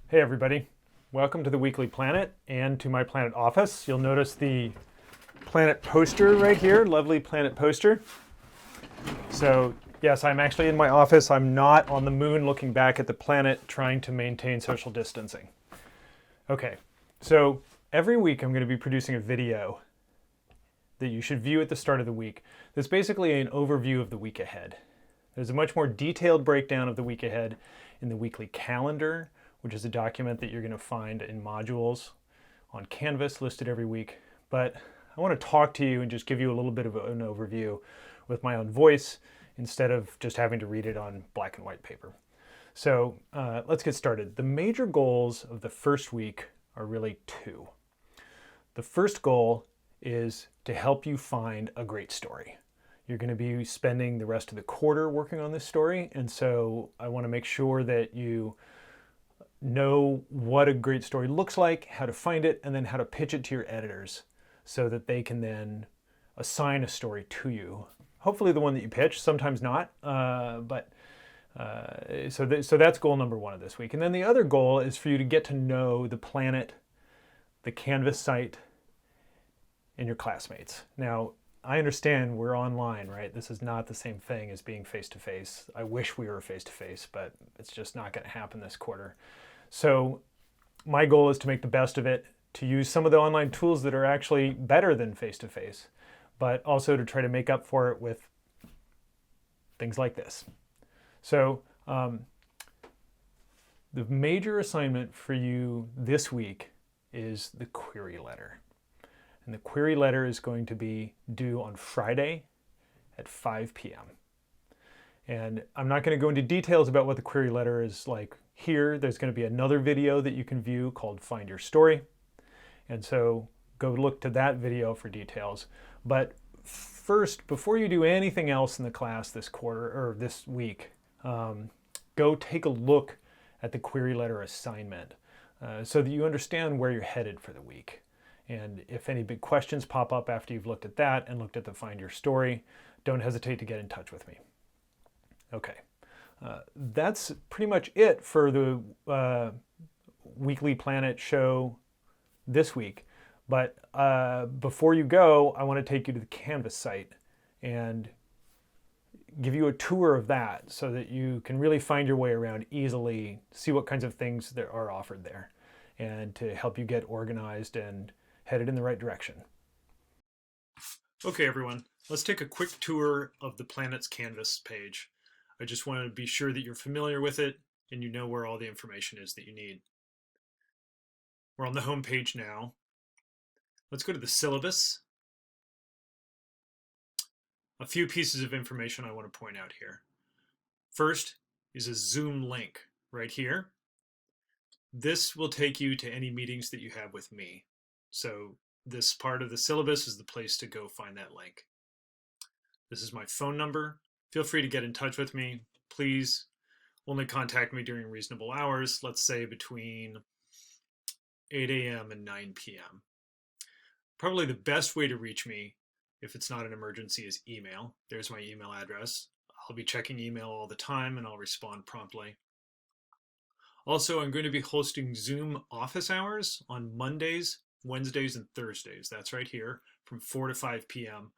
Hey everybody, welcome to the Weekly Planet and to my Planet office. You'll notice the Planet poster right here, lovely Planet poster. So yes, I'm actually in my office. I'm not on the moon looking back at the planet trying to maintain social distancing. Okay, so every week I'm going to be producing a video that you should view at the start of the week. That's basically an overview of the week ahead. There's a much more detailed breakdown of the week ahead in the weekly calendar, which is a document that you're going to find in modules on Canvas listed every week. But I want to talk to you and just give you a little bit of an overview with my own voice instead of just having to read it on black and white paper. So let's get started. The major goals of the first week are really two. The first goal is to help you find a great story. You're going to be spending the rest of the quarter working on this story, and so I want to make sure that you know what a great story looks like, how to find it, and then how to pitch it to your editors so that they can then assign a story to you. Hopefully the one that you pitch, sometimes not, so that's goal number one of this week. And then the other goal is for you to get to know the planet, the Canvas site, and your classmates. Now, I understand we're online, right? This is not the same thing as being face-to-face. I wish we were face-to-face, but it's just not going to happen this quarter. So my goal is to make the best of it, to use some of the online tools that are actually better than face-to-face, but also to try to make up for it with things like this. So the major assignment for you this week is the query letter. And the query letter is going to be due on Friday at 5 p.m. And I'm not going to go into details about what the query letter is like here. There's going to be another video that you can view called Find Your Story. And so go look to that video for details. But first, before you do anything else in the class this quarter or this week, go take a look at the query letter assignment so that you understand where you're headed for the week. And if any big questions pop up after you've looked at that and looked at the Find Your Story, don't hesitate to get in touch with me. Okay, that's pretty much it for the Weekly Planet show this week. But before you go, I want to take you to the Canvas site and give you a tour of that so that you can really find your way around easily, see what kinds of things that are offered there, and to help you get organized and headed in the right direction. Okay, everyone, let's take a quick tour of the Planet's Canvas page. I just want to be sure that you're familiar with it and you know where all the information is that you need. We're on the home page now. Let's go to the syllabus. A few pieces of information I want to point out here. First is a Zoom link right here. This will take you to any meetings that you have with me. So this part of the syllabus is the place to go find that link. This is my phone number. Feel free to get in touch with me. Please only contact me during reasonable hours, let's say between 8 a.m. and 9 p.m. Probably the best way to reach me, if it's not an emergency, is email. There's my email address. I'll be checking email all the time and I'll respond promptly. Also, I'm going to be hosting Zoom office hours on Mondays, Wednesdays, and Thursdays. That's right here from 4 to 5 p.m.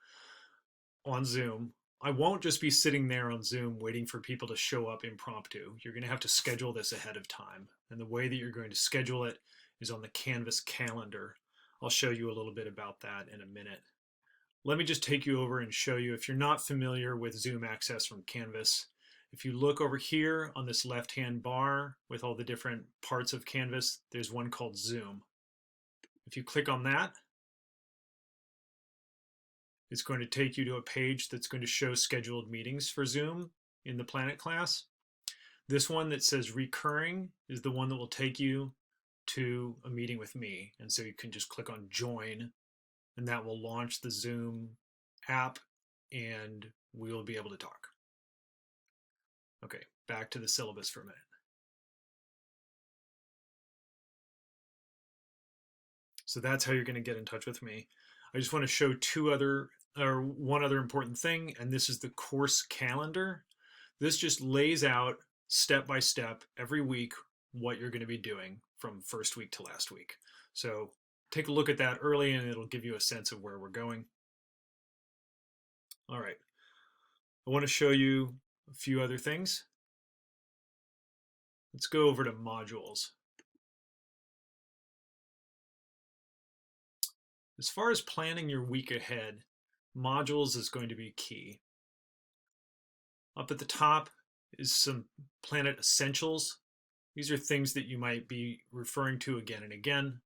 on Zoom. I won't just be sitting there on Zoom waiting for people to show up impromptu. You're going to have to schedule this ahead of time. And the way that you're going to schedule it is on the Canvas calendar. I'll show you a little bit about that in a minute. Let me just take you over and show you, if you're not familiar with Zoom access from Canvas, if you look over here on this left-hand bar with all the different parts of Canvas, there's one called Zoom. If you click on that, it's going to take you to a page that's going to show scheduled meetings for Zoom in the Planet class. This one that says recurring is the one that will take you to a meeting with me. And so you can just click on join and that will launch the Zoom app and we will be able to talk. Okay, back to the syllabus for a minute. So that's how you're going to get in touch with me. I just want to show one other important thing, and this is the course calendar. This just lays out step by step every week what you're going to be doing from first week to last week. So take a look at that early and it'll give you a sense of where we're going. All right. I want to show you a few other things. Let's go over to modules. As far as planning your week ahead, modules is going to be key. Up at the top is some Planet Essentials. These are things that you might be referring to again and again.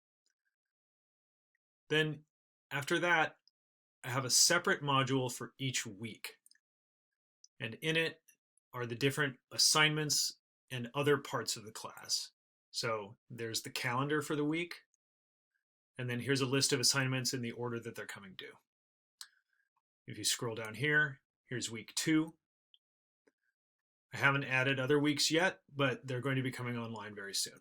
Then after that, I have a separate module for each week. And in it are the different assignments and other parts of the class. So there's the calendar for the week. And then here's a list of assignments in the order that they're coming due. If you scroll down here, here's week 2. I haven't added other weeks yet, but they're going to be coming online very soon.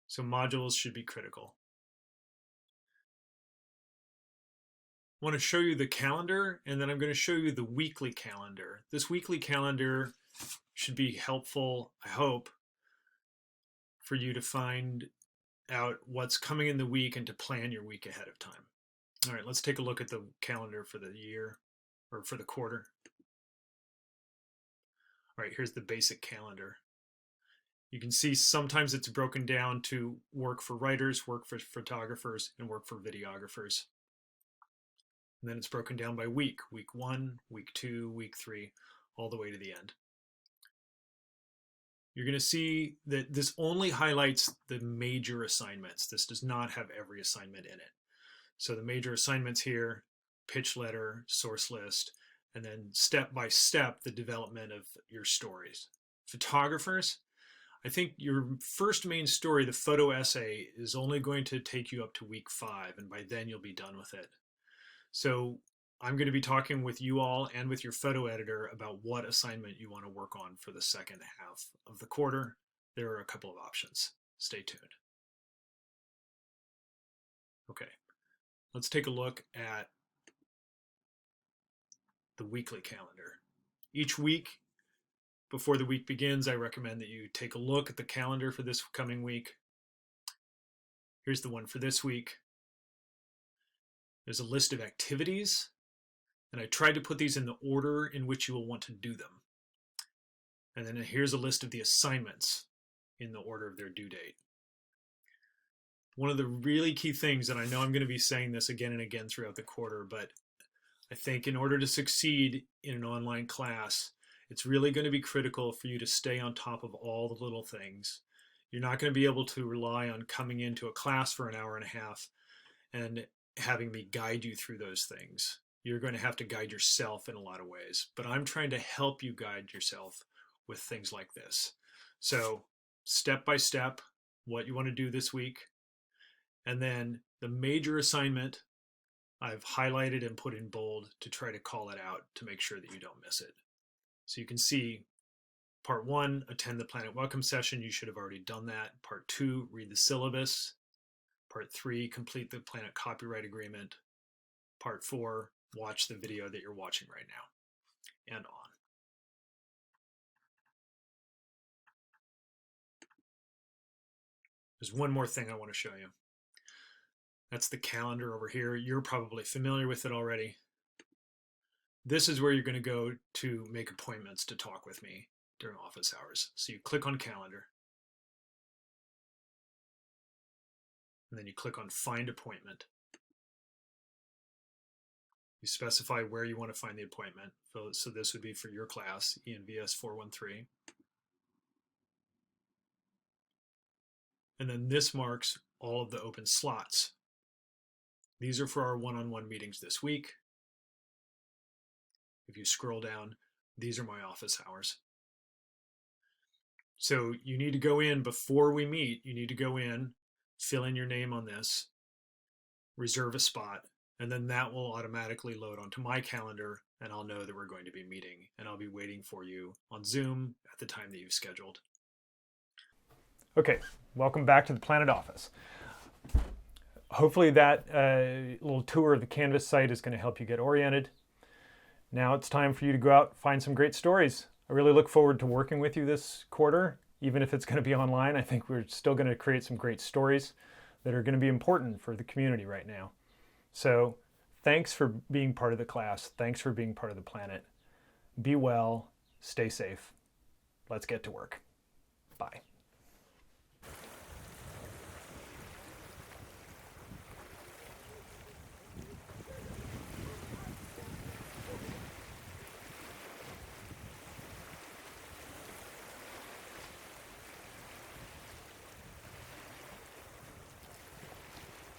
So modules should be critical. I want to show you the calendar, and then I'm going to show you the weekly calendar. This weekly calendar should be helpful, I hope, for you to find out what's coming in the week and to plan your week ahead of time. All right, let's take a look at the calendar for the year or for the quarter. All right, here's the basic calendar. You can see sometimes it's broken down to work for writers, work for photographers, and work for videographers. And then it's broken down by week 1, week 2, week 3, all the way to the end. You're going to see that this only highlights the major assignments. This does not have every assignment in it. So the major assignments here, pitch letter, source list, and then step by step, the development of your stories. Photographers, I think your first main story, the photo essay, is only going to take you up to week 5, and by then you'll be done with it. So I'm going to be talking with you all and with your photo editor about what assignment you want to work on for the second half of the quarter. There are a couple of options. Stay tuned. Okay, let's take a look at the weekly calendar. Each week, before the week begins, I recommend that you take a look at the calendar for this coming week. Here's the one for this week. There's a list of activities, and I tried to put these in the order in which you will want to do them. And then here's a list of the assignments in the order of their due date. One of the really key things, and I know I'm going to be saying this again and again throughout the quarter, but I think in order to succeed in an online class, it's really going to be critical for you to stay on top of all the little things. You're not going to be able to rely on coming into a class for an hour and a half and having me guide you through those things. You're going to have to guide yourself in a lot of ways, but I'm trying to help you guide yourself with things like this. So step by step, what you want to do this week, and then the major assignment I've highlighted and put in bold to try to call it out to make sure that you don't miss it. So you can see part 1, attend the Planet Welcome session. You should have already done that. Part 2, read the syllabus. Part 3, complete the Planet copyright agreement. Part 4, watch the video that you're watching right now, and on. There's one more thing I want to show you. That's the calendar over here. You're probably familiar with it already. This is where you're going to go to make appointments to talk with me during office hours. So you click on calendar, and then you click on find appointment. You specify where you want to find the appointment. So this would be for your class, ENVS 413. And then this marks all of the open slots. These are for our one-on-one meetings this week. If you scroll down, these are my office hours. So you need to go in before we meet. You need to go in, fill in your name on this, reserve a spot, and then that will automatically load onto my calendar, and I'll know that we're going to be meeting, and I'll be waiting for you on Zoom at the time that you've scheduled. Okay, welcome back to the Planet office. Hopefully that little tour of the Canvas site is going to help you get oriented. Now it's time for you to go out and find some great stories. I really look forward to working with you this quarter, even if it's going to be online. I think we're still going to create some great stories that are going to be important for the community right now. So thanks for being part of the class. Thanks for being part of the planet. Be well, stay safe. Let's get to work. Bye.